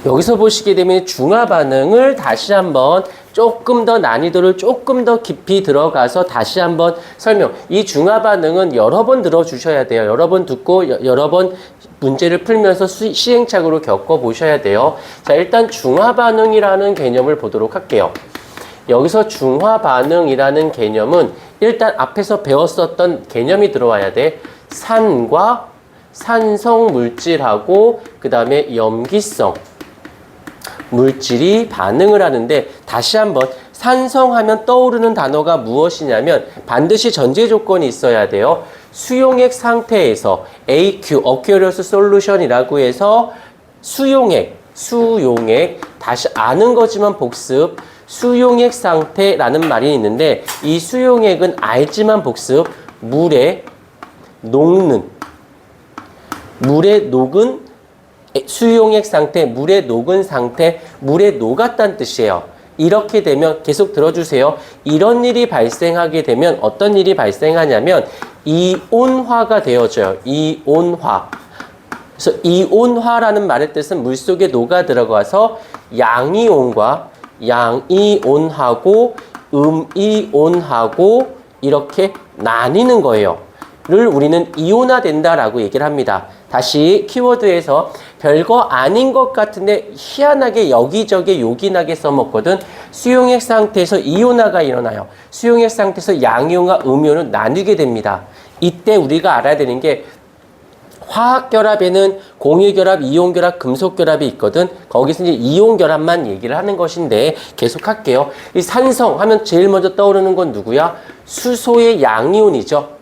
여기서 보시게 되면 중화 반응을 다시 한번 조금 더 난이도를 조금 더 깊이 들어가서 다시 한번 설명. 이 중화 반응은 여러 번 들어주셔야 돼요. 여러 번 듣고 여러 번 문제를 풀면서 시행착오로 겪어보셔야 돼요. 자, 일단 중화 반응이라는 개념을 보도록 할게요. 여기서 중화 반응이라는 개념은 일단 앞에서 배웠었던 개념이 들어와야 돼. 산과 산성 물질하고 그 다음에 염기성 물질이 반응을 하는데, 다시 한번 산성하면 떠오르는 단어가 무엇이냐면 반드시 전제 조건이 있어야 돼요. 수용액 상태에서 AQ, Aqueous Solution이라고 해서 수용액, 다시 아는 거지만 복습, 수용액 상태라는 말이 있는데, 이 수용액은 알지만 복습, 물에 녹는, 수용액 상태, 물에 녹은 상태, 물에 녹았다는 뜻이에요. 이렇게 되면 계속 들어주세요. 이런 일이 발생하게 되면 어떤 일이 발생하냐면 이온화가 되어져요. 이온화. 그래서 이온화라는 말의 뜻은 물속에 녹아 들어가서 양이온과 양이온하고 음이온하고 이렇게 나뉘는 거예요. 를 우리는 이온화된다라고 얘기를 합니다. 다시 키워드에서 별거 아닌 것 같은데 희한하게 여기저기 요긴하게 써먹거든. 수용액 상태에서 이온화가 일어나요. 수용액 상태에서 양이온과 음이온을 나누게 됩니다. 이때 우리가 알아야 되는 게 화학결합에는 공유결합, 이온결합, 금속결합이 있거든. 거기서 이제 이온결합만 얘기를 하는 것인데 계속 할게요. 이 산성 하면 제일 먼저 떠오르는 건 누구야? 수소의 양이온이죠.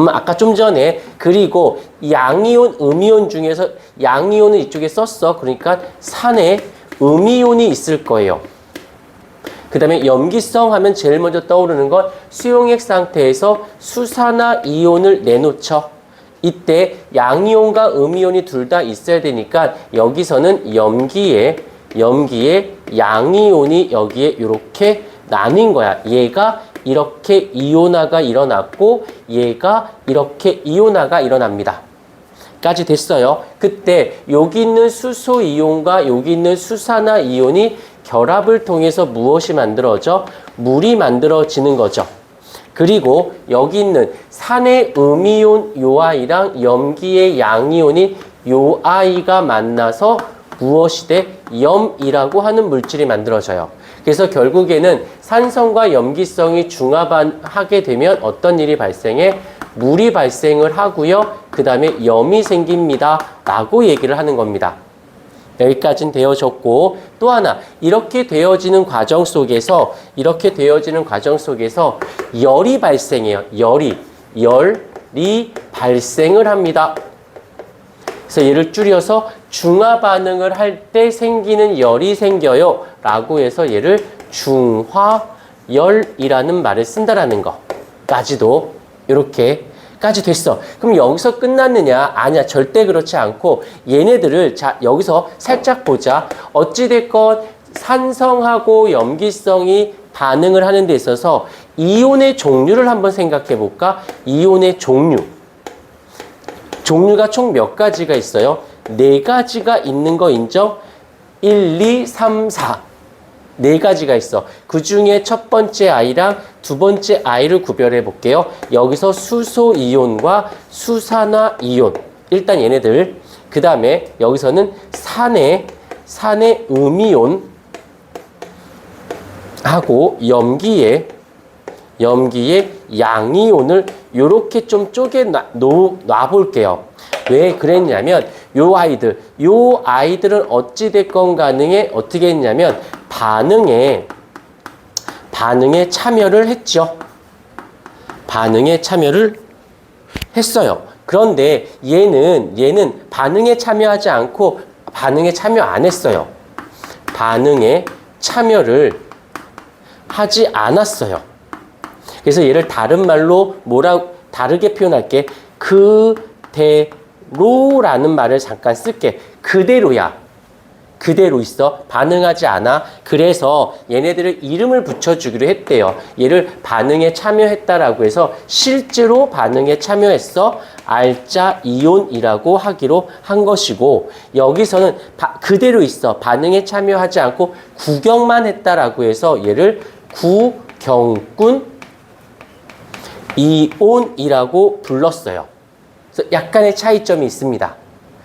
아까 좀 전에. 그리고 양이온, 음이온 중에서 양이온은 이쪽에 썼어. 그러니까 산에 음이온이 있을 거예요. 그 다음에 염기성 하면 제일 먼저 떠오르는 건 수용액 상태에서 수산화 이온을 내놓죠. 이때 양이온과 음이온이 둘 다 있어야 되니까 여기서는 염기에 양이온이 여기에 이렇게 나뉜 거야. 얘가 이렇게 이온화가 일어났고 얘가 이렇게 이온화가 일어납니다. 까지 됐어요. 그때 여기 있는 수소 이온과 여기 있는 수산화 이온이 결합을 통해서 무엇이 만들어져? 물이 만들어지는 거죠. 그리고 여기 있는 산의 음이온 요 아이랑 염기의 양이온이 요 아이가 만나서 무엇이 돼? 염이라고 하는 물질이 만들어져요. 그래서 결국에는 산성과 염기성이 중합하게 되면 어떤 일이 발생해? 물이 발생을 하고요. 그 다음에 염이 생깁니다. 라고 얘기를 하는 겁니다. 여기까지는 되어졌고, 또 하나 이렇게 되어지는 과정 속에서 열이 발생해요. 열이 발생을 합니다. 그래서 얘를 줄여서 중화 반응을 할 때 생기는 열이 생겨요 라고 해서 얘를 중화열이라는 말을 쓴다라는 거까지도 이렇게까지 됐어. 그럼 여기서 끝났느냐? 아니야, 절대 그렇지 않고 얘네들을 자 여기서 살짝 보자. 어찌됐건 산성하고 염기성이 반응을 하는 데 있어서 이온의 종류를 한번 생각해 볼까? 이온의 종류가 총 몇 가지가 있어요? 4가지가 있는 거 인정? 1, 2, 3, 4. 4가지가 있어. 그 중에 첫 번째 아이랑 두 번째 아이를 구별해 볼게요. 여기서 수소 이온과 수산화 이온. 일단 얘네들. 그 다음에 여기서는 산의 음이온 하고 염기의 양이온을 요렇게 좀 쪼개 놔 볼게요. 왜 그랬냐면 요 아이들은 어찌됐건 간에 어떻게 했냐면 반응에 참여를 했죠. 반응에 참여를 했어요. 그런데 얘는 반응에 참여하지 않고 반응에 참여 안 했어요. 반응에 참여를 하지 않았어요. 그래서 얘를 다른 말로 다르게 표현할게. 그대로라는 말을 잠깐 쓸게. 그대로야. 그대로 있어. 반응하지 않아. 그래서 얘네들을 이름을 붙여주기로 했대요. 얘를 반응에 참여했다라고 해서 실제로 반응에 참여했어. 알자 이온이라고 하기로 한 것이고, 여기서는 그대로 있어. 반응에 참여하지 않고 구경만 했다라고 해서 얘를 구경꾼 이온이라고 불렀어요. 그래서 약간의 차이점이 있습니다.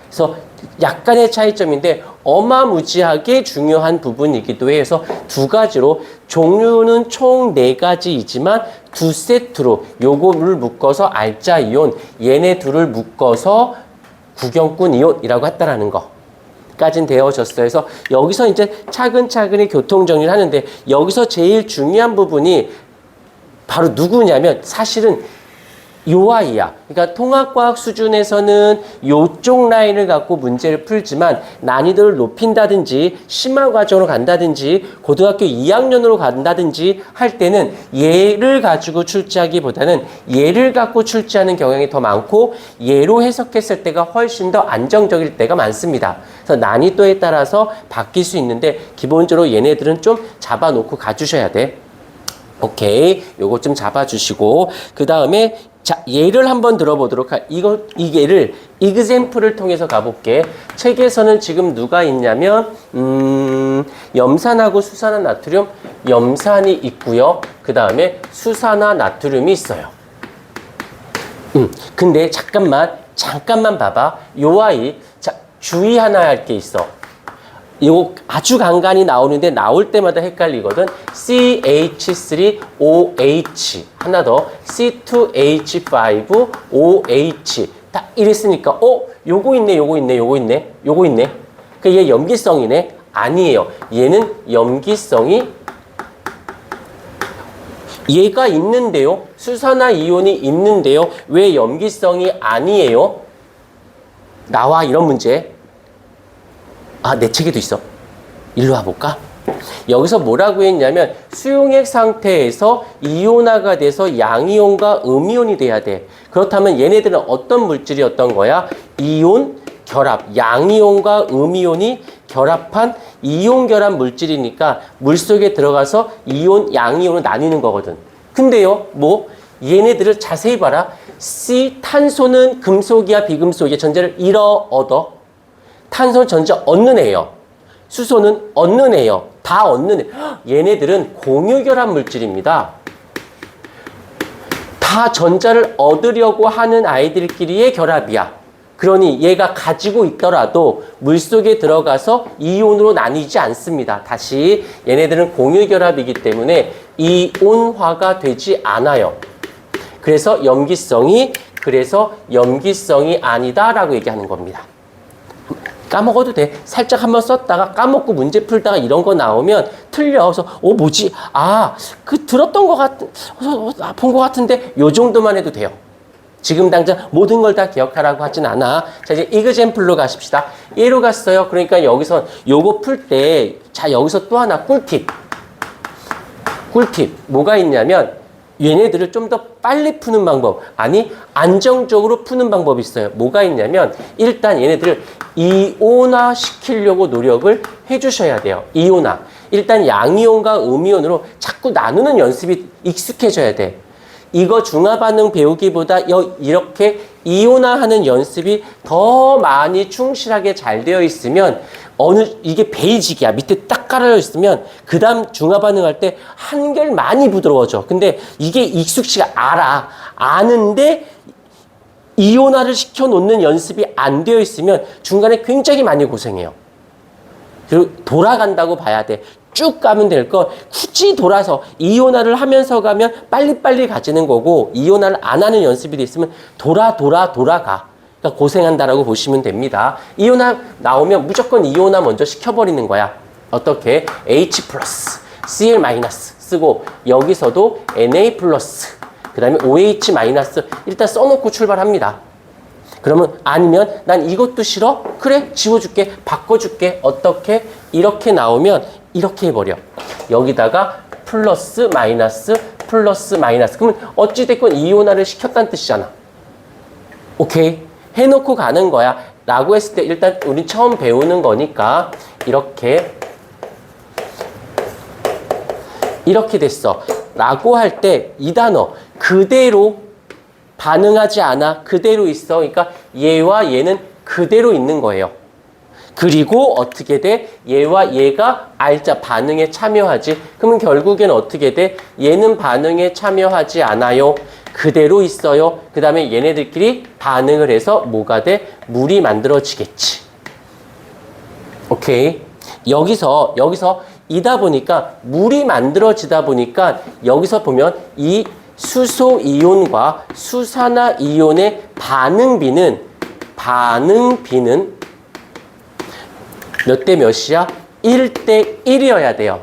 그래서 약간의 차이점인데 어마무지하게 중요한 부분이기도 해서 두 가지로, 종류는 총 4가지이지만 두 세트로 요거를 묶어서 알자 이온, 얘네 둘을 묶어서 구경꾼 이온이라고 했다라는 거까진 되어졌어요. 그래서 여기서 이제 차근차근히 교통 정리를 하는데, 여기서 제일 중요한 부분이 바로 누구냐면 사실은 요 아이야. 그러니까 통합과학 수준에서는 요쪽 라인을 갖고 문제를 풀지만 난이도를 높인다든지 심화 과정으로 간다든지 고등학교 2학년으로 간다든지 할 때는 얘를 가지고 출제하기보다는 얘를 갖고 출제하는 경향이 더 많고, 얘로 해석했을 때가 훨씬 더 안정적일 때가 많습니다. 그래서 난이도에 따라서 바뀔 수 있는데 기본적으로 얘네들은 좀 잡아놓고 가주셔야 돼. 오케이. 요거 좀 잡아주시고, 그 다음에 자, 예를 한번 들어보도록 이게를 example을 통해서 가볼게. 책에서는 지금 누가 있냐면, 염산하고 수산화 나트륨, 염산이 있고요. 그 다음에 수산화 나트륨이 있어요. 근데 잠깐만 봐봐. 요 아이, 자, 주의하나 할 게 있어. 이거 아주 간간히 나오는데 나올 때마다 헷갈리거든. CH3OH 하나 더 C2H5OH 딱 이랬으니까 요거 있네. 그 얘 염기성이네. 아니에요. 얘는 염기성이 얘가 있는데요. 수산화 이온이 있는데요. 왜 염기성이 아니에요? 나와 이런 문제. 내 책에도 있어. 일로 와볼까? 여기서 뭐라고 했냐면 수용액 상태에서 이온화가 돼서 양이온과 음이온이 돼야 돼. 그렇다면 얘네들은 어떤 물질이었던 거야? 이온 결합, 양이온과 음이온이 결합한 이온 결합 물질이니까 물속에 들어가서 이온, 양이온으로 나뉘는 거거든. 근데요, 얘네들을 자세히 봐라. 탄소는 금속이야, 비금속이야? 전자를 얻어. 탄소는 전자 얻는 애예요. 수소는 얻는 애예요. 다 얻는 애. 얘네들은 공유결합 물질입니다. 다 전자를 얻으려고 하는 아이들끼리의 결합이야. 그러니 얘가 가지고 있더라도 물속에 들어가서 이온으로 나뉘지 않습니다. 다시 얘네들은 공유결합이기 때문에 이온화가 되지 않아요. 그래서 염기성이 아니다라고 얘기하는 겁니다. 까먹어도 돼. 살짝 한번 썼다가 까먹고 문제 풀다가 이런 거 나오면 틀려. 그래서 뭐지? 들었던 것 본 것 같은데 요 정도만 해도 돼요. 지금 당장 모든 걸 다 기억하라고 하진 않아. 자, 이제 example로 가십시다. 얘로 갔어요. 그러니까 여기서 요거 풀 때, 자, 여기서 또 하나 꿀팁. 뭐가 있냐면 얘네들을 좀 더 빨리 푸는 방법, 안정적으로 푸는 방법이 있어요. 뭐가 있냐면 일단 얘네들을 이온화 시키려고 노력을 해주셔야 돼요. 이온화. 일단 양이온과 음이온으로 자꾸 나누는 연습이 익숙해져야 돼. 이거 중화반응 배우기보다 이렇게 이온화하는 연습이 더 많이 충실하게 잘 되어 있으면 이게 베이직이야. 밑에 딱 깔아져 있으면 그 다음 중화반응 할 때 한결 많이 부드러워져. 근데 이게 익숙치가 아는데 이온화를 시켜놓는 연습이 안 되어 있으면 중간에 굉장히 많이 고생해요. 그리고 돌아간다고 봐야 돼. 쭉 가면 될 거 굳이 돌아서 이온화를 하면서 가면 빨리빨리 가지는 거고, 이온화를 안 하는 연습이 돼 있으면 돌아가. 그러니까 고생한다라고 보시면 됩니다. 이온화 나오면 무조건 이온화 먼저 시켜버리는 거야. 어떻게? H+, Cl- 쓰고 여기서도 Na+, 그 다음에 OH- 일단 써놓고 출발합니다. 그러면 아니면 난 이것도 싫어? 그래, 지워줄게. 바꿔줄게. 어떻게? 이렇게 나오면 이렇게 해버려. 여기다가 플러스 마이너스. 그러면 어찌됐건 이온화를 시켰다는 뜻이잖아. 오케이? 해놓고 가는 거야. 라고 했을 때 일단 우리 처음 배우는 거니까 이렇게 됐어. 라고 할 때 이 단어 그대로 반응하지 않아. 그대로 있어. 그러니까 얘와 얘는 그대로 있는 거예요. 그리고 어떻게 돼? 얘와 얘가 알자 반응에 참여하지. 그러면 결국엔 어떻게 돼? 얘는 반응에 참여하지 않아요. 그대로 있어요. 그 다음에 얘네들끼리 반응을 해서 뭐가 돼? 물이 만들어지겠지. 오케이. 여기서 이다 보니까 물이 만들어지다 보니까 여기서 보면 이 수소 이온과 수산화 이온의 반응비는 몇 대 몇이야? 1대 1이어야 돼요.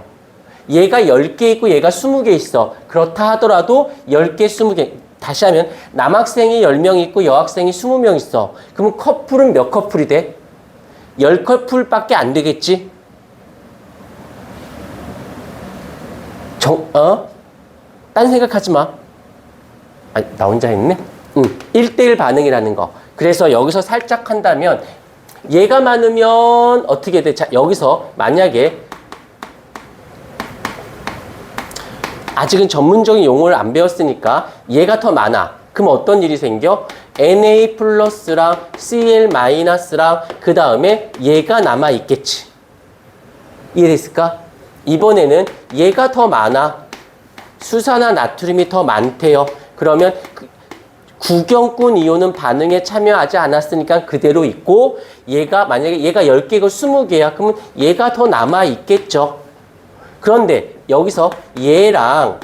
얘가 10개 있고 얘가 20개 있어. 그렇다 하더라도 10개, 20개. 다시 하면 남학생이 10명 있고 여학생이 20명 있어. 그러면 커플은 몇 커플이 돼? 10커플밖에 안 되겠지? 딴 생각하지 마. 아, 나 혼자 했네? 1대1 반응이라는 거. 그래서 여기서 살짝 한다면 얘가 많으면 어떻게 돼? 자, 여기서 만약에 아직은 전문적인 용어를 안 배웠으니까 얘가 더 많아. 그럼 어떤 일이 생겨? Na 플러스랑 Cl 마이너스랑 그 다음에 얘가 남아 있겠지. 이해됐을까? 이번에는 얘가 더 많아. 수산화 나트륨이 더 많대요. 그러면 구경꾼 이온은 반응에 참여하지 않았으니까 그대로 있고 얘가 만약에 얘가 10개고 20개야. 그러면 얘가 더 남아 있겠죠. 그런데 여기서 얘랑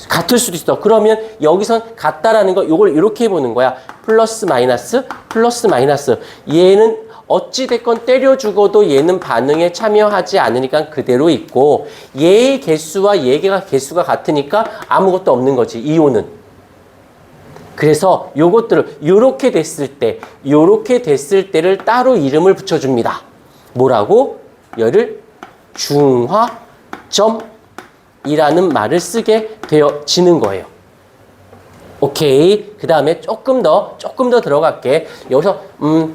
같을 수도 있어. 그러면 여기선 같다라는 거 요걸 이렇게 보는 거야. 플러스 마이너스. 얘는 어찌 됐건 때려 죽어도 얘는 반응에 참여하지 않으니까 그대로 있고 얘의 개수와 얘가 개수가 같으니까 아무것도 없는 거지. 이온은. 그래서 요것들을 요렇게 됐을 때를 따로 이름을 붙여줍니다. 뭐라고? 얘를 중화점이라는 말을 쓰게 되어지는 거예요. 오케이. 그 다음에 조금 더 들어갈게. 여기서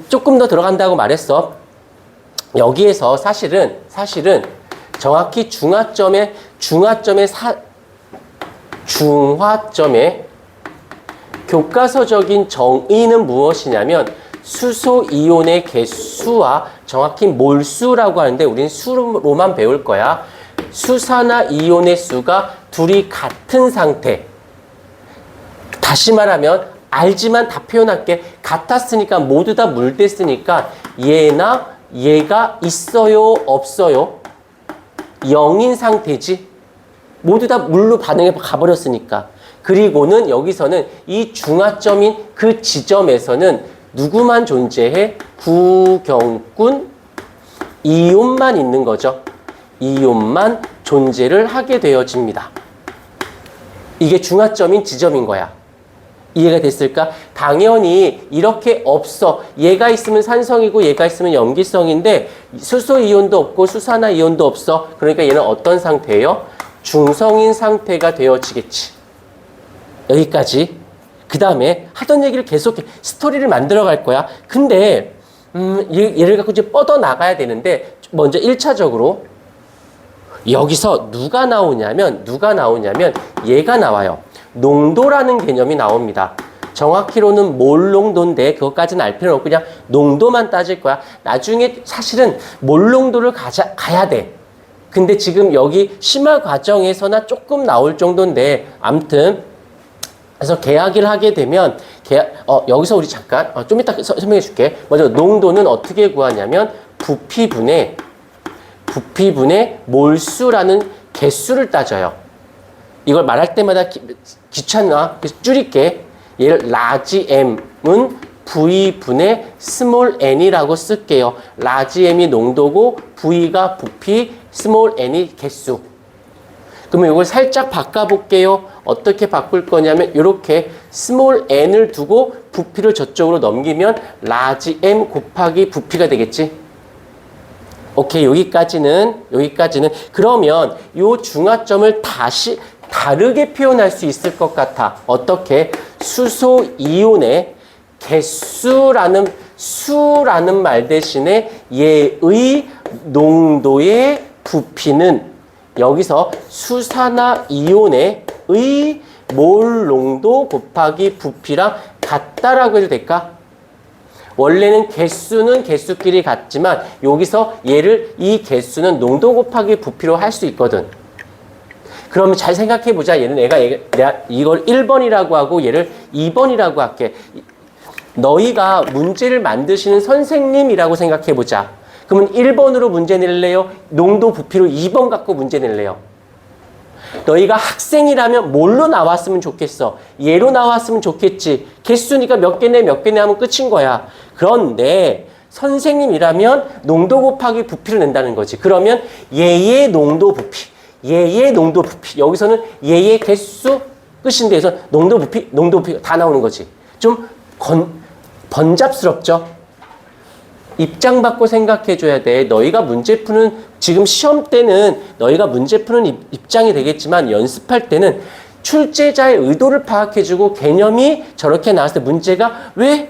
조금 더 들어간다고 말했어. 여기에서 사실은 정확히 중화점의 교과서적인 정의는 무엇이냐면 수소 이온의 개수와 정확히 몰수라고 하는데 우린 수로만 배울 거야. 수산화 이온의 수가 둘이 같은 상태. 다시 말하면 알지만 다 표현할게. 같았으니까 모두 다 물 됐으니까 얘나 얘가 있어요 없어요? 0인 상태지. 모두 다 물로 반응해 가버렸으니까. 그리고는 여기서는 이 중화점인 그 지점에서는 누구만 존재해? 구경꾼 이온만 있는 거죠. 이온만 존재를 하게 되어집니다. 이게 중화점인 지점인 거야. 이해가 됐을까? 당연히 이렇게 없어. 얘가 있으면 산성이고 얘가 있으면 염기성인데 수소 이온도 없고 수산화 이온도 없어. 그러니까 얘는 어떤 상태예요? 중성인 상태가 되어지겠지. 여기까지. 그 다음에 하던 얘기를 계속해. 스토리를 만들어 갈 거야. 근데 얘를 갖고 이제 뻗어 나가야 되는데 먼저 1차적으로 여기서 누가 나오냐면 얘가 나와요. 농도라는 개념이 나옵니다. 정확히로는 몰 농도인데 그것까지는 알 필요는 없고 그냥 농도만 따질 거야. 나중에 사실은 몰 농도를 가야 돼. 근데 지금 여기 심화 과정에서나 조금 나올 정도인데 아무튼 그래서 계약을 하게 되면 여기서 우리 잠깐 좀 이따 설명해 줄게. 먼저 농도는 어떻게 구하냐면 부피분의 몰수라는 개수를 따져요. 이걸 말할 때마다 귀찮아. 그래서 줄일게. 얘를 라지 M은 V분의 스몰 n이라고 쓸게요. 라지 M이 농도고 V가 부피, 스몰 n이 개수. 그러면 이걸 살짝 바꿔볼게요. 어떻게 바꿀 거냐면 이렇게 스몰 n을 두고 부피를 저쪽으로 넘기면 라지 M 곱하기 부피가 되겠지. 오케이. 여기까지는 그러면 이 중화점을 다시 다르게 표현할 수 있을 것 같아. 어떻게? 수소 이온의 수라는 말 대신에 얘의 농도의 부피는 여기서 수산화이온의 몰 농도 곱하기 부피랑 같다라고 해도 될까? 원래는 개수는 개수끼리 같지만 여기서 이 개수는 농도 곱하기 부피로 할 수 있거든. 그러면 잘 생각해 보자. 내가 이걸 1번이라고 하고 얘를 2번이라고 할게. 너희가 문제를 만드시는 선생님이라고 생각해 보자. 그러면 1번으로 문제 낼래요? 농도 부피로 2번 갖고 문제 낼래요? 너희가 학생이라면 뭘로 나왔으면 좋겠어? 얘로 나왔으면 좋겠지. 개수니까 몇 개 내 하면 끝인 거야. 그런데 선생님이라면 농도 곱하기 부피를 낸다는 거지. 그러면 얘의 농도 부피, 여기서는 얘의 개수 끝인데 해서 농도 부피 다 나오는 거지. 좀 번잡스럽죠? 입장 바꿔 생각해 줘야 돼. 너희가 문제 푸는, 지금 시험 때는 너희가 문제 푸는 입장이 되겠지만 연습할 때는 출제자의 의도를 파악해 주고 개념이 저렇게 나왔을 때 문제가 왜?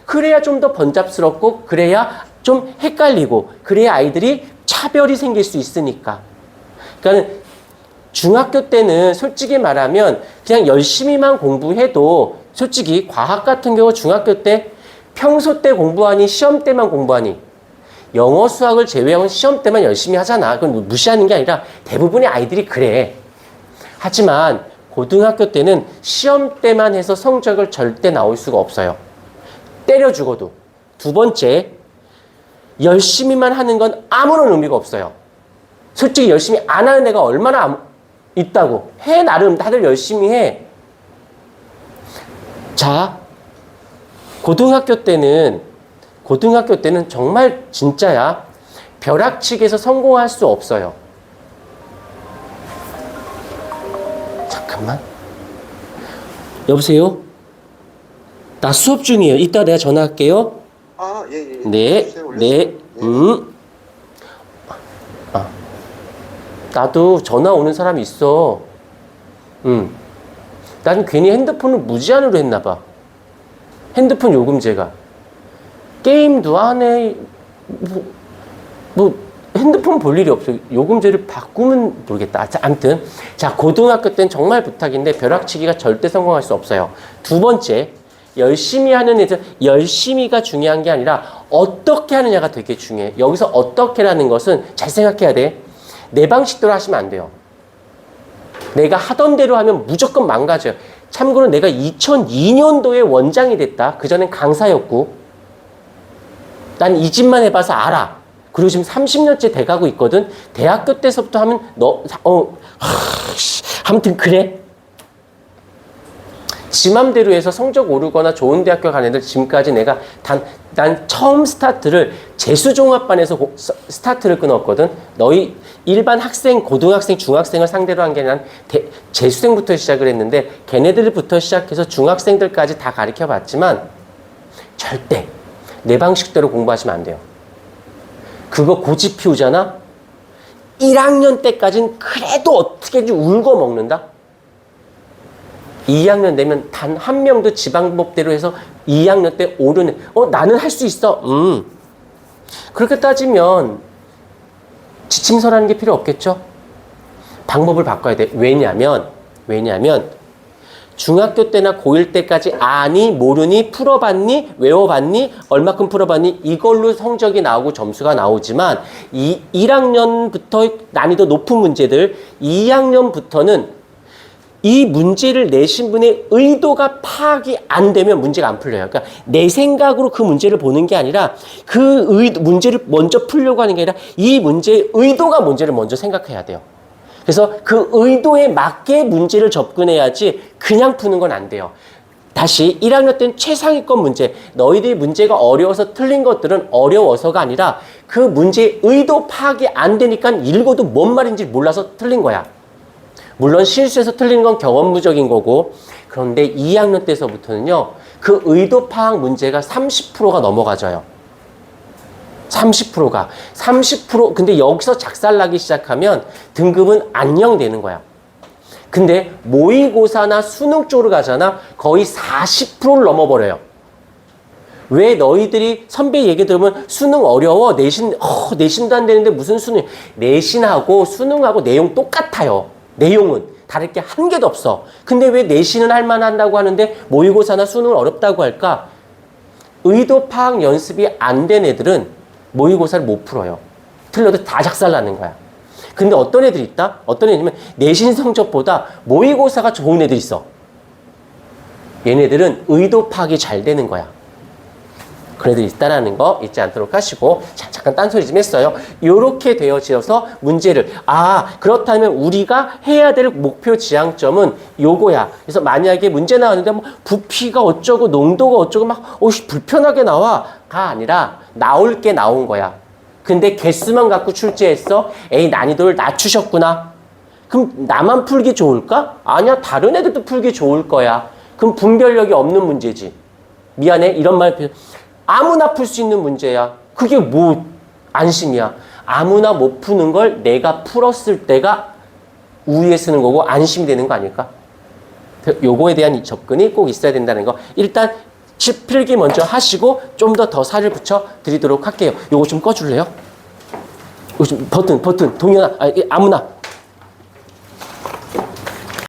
그래야 좀 더 번잡스럽고 그래야 좀 헷갈리고 그래야 아이들이 차별이 생길 수 있으니까. 그러니까 중학교 때는 솔직히 말하면 그냥 열심히만 공부해도 솔직히 과학 같은 경우 중학교 때 평소 때 공부하니 시험 때만 공부하니 영어 수학을 제외하고는 시험 때만 열심히 하잖아. 그건 무시하는 게 아니라 대부분의 아이들이 그래. 하지만 고등학교 때는 시험 때만 해서 성적을 절대 나올 수가 없어요. 때려 죽어도. 두 번째, 열심히만 하는 건 아무런 의미가 없어요. 솔직히 열심히 안 하는 애가 얼마나 있다고. 해 나름 다들 열심히 해. 자, 고등학교 때는 정말 진짜야. 벼락치기에서 성공할 수 없어요. 잠깐만. 여보세요? 나 수업 중이에요. 이따 내가 전화할게요. 아, 예. 네. 나도 전화 오는 사람이 있어. 난 괜히 핸드폰을 무제한으로 했나 봐. 핸드폰 요금제가. 게임도 안 해. 핸드폰 볼 일이 없어요. 요금제를 바꾸면 모르겠다. 아무튼. 자, 고등학교 때는 정말 부탁인데 벼락치기가 절대 성공할 수 없어요. 두 번째, 열심히 하는 애들, 열심히가 중요한 게 아니라 어떻게 하느냐가 되게 중요해. 여기서 어떻게라는 것은 잘 생각해야 돼. 내 방식대로 하시면 안 돼요. 내가 하던 대로 하면 무조건 망가져요. 참고로 내가 2002년도에 원장이 됐다. 그전엔 강사였고. 난 이 집만 해봐서 알아. 그리고 지금 30년째 돼가고 있거든. 대학교 때서부터 하면 아무튼 그래. 지 맘대로 해서 성적 오르거나 좋은 대학교 간 애들 지금까지 내가 난 처음 스타트를 재수종합반에서 스타트를 끊었거든. 너희 일반 학생, 고등학생, 중학생을 상대로 한 게 난 재수생부터 시작을 했는데 걔네들부터 시작해서 중학생들까지 다 가르쳐 봤지만 절대 내 방식대로 공부하시면 안 돼요. 그거 고집 피우잖아? 1학년 때까지는 그래도 어떻게든 울고 먹는다? 2학년 되면 단 한 명도 지 방법대로 해서 2학년 때 오르는, 나는 할 수 있어. 그렇게 따지면 지침서라는 게 필요 없겠죠? 방법을 바꿔야 돼. 왜냐면 중학교 때나 고1 때까지 아니, 모르니, 풀어봤니, 외워봤니, 얼마큼 풀어봤니, 이걸로 성적이 나오고 점수가 나오지만 1학년부터 난이도 높은 문제들, 2학년부터는 이 문제를 내신 분의 의도가 파악이 안 되면 문제가 안 풀려요. 그러니까 내 생각으로 그 문제를 보는 게 아니라 문제를 먼저 풀려고 하는 게 아니라 이 문제의 의도가 문제를 먼저 생각해야 돼요. 그래서 그 의도에 맞게 문제를 접근해야지 그냥 푸는 건 안 돼요. 다시 1학년 때는 최상위권 문제, 너희들이 문제가 어려워서 틀린 것들은 어려워서가 아니라 그 문제의 의도 파악이 안 되니까 읽어도 뭔 말인지 몰라서 틀린 거야. 물론 실수해서 틀린 건 경험부적인 거고, 그런데 2학년 때서부터는요, 그 의도 파악 문제가 30%가 넘어가져요. 30%가. 30%, 근데 여기서 작살나기 시작하면 등급은 안녕되는 거야. 근데 모의고사나 수능 쪽으로 가잖아, 거의 40%를 넘어버려요. 왜 너희들이 선배 얘기 들으면 수능 어려워. 내신도 안 되는데 무슨 수능. 내신하고 수능하고 내용 똑같아요. 내용은. 다를 게 한 개도 없어. 근데 왜 내신은 할 만한다고 하는데 모의고사나 수능은 어렵다고 할까? 의도 파악 연습이 안 된 애들은 모의고사를 못 풀어요. 틀려도 다 작살나는 거야. 근데 어떤 애들이 있다? 어떤 애들이면 내신 성적보다 모의고사가 좋은 애들이 있어. 얘네들은 의도 파악이 잘 되는 거야. 그런 애들이 있다라는 거 잊지 않도록 하시고, 자, 잠깐 딴소리 좀 했어요. 요렇게 되어져서 문제를, 그렇다면 우리가 해야 될 목표 지향점은 요거야. 그래서 만약에 문제 나왔는데 뭐 부피가 어쩌고 농도가 어쩌고 막 불편하게 나와가 아니라 나올 게 나온 거야. 근데 개수만 갖고 출제했어? 에이, 난이도를 낮추셨구나. 그럼 나만 풀기 좋을까? 아니야, 다른 애들도 풀기 좋을 거야. 그럼 분별력이 없는 문제지. 미안해, 이런 말 아무나 풀 수 있는 문제야. 그게 뭐 안심이야. 아무나 못 푸는 걸 내가 풀었을 때가 우위에 쓰는 거고 안심이 되는 거 아닐까? 요거에 대한 접근이 꼭 있어야 된다는 거. 일단 필기 먼저 하시고 좀 더 살을 붙여 드리도록 할게요. 요거 좀 꺼줄래요? 요거 좀 버튼 동현아, 아무나